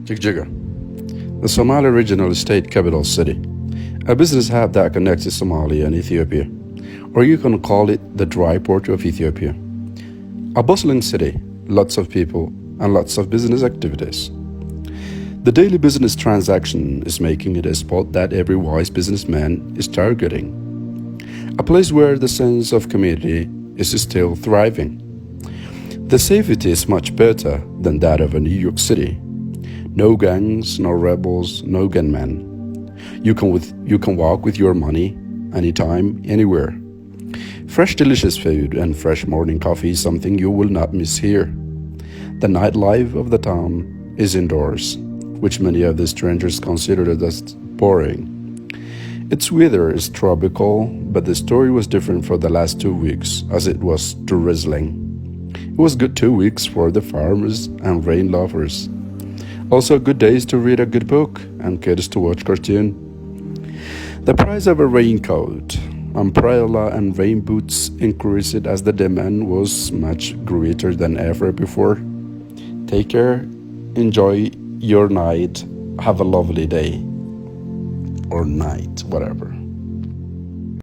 Jigjiga, the Somali regional state capital city, a business hub that connects Somalia and Ethiopia, or you can call it the dry port of Ethiopia. A bustling city, lots of people, and lots of business activities. The daily business transaction is making it a spot that every wise businessman is targeting. A place where the sense of community is still thriving. The safety is much better than that of a New York City. No gangs, no rebels, no gunmen. You can walk with your money anytime, anywhere. Fresh delicious food and fresh morning coffee is something you will not miss here. The nightlife of the town is indoors, which many of the strangers consider as boring. Its weather is tropical, but the story was different for the last 2 weeks, as it was drizzling. It was good 2 weeks for the farmers and rain lovers. Also good days to read a good book and kids to watch cartoon. The price of a raincoat, umbrella and rain boots increased as the demand was much greater than ever before. Take care, enjoy your night, have a lovely day or night, whatever.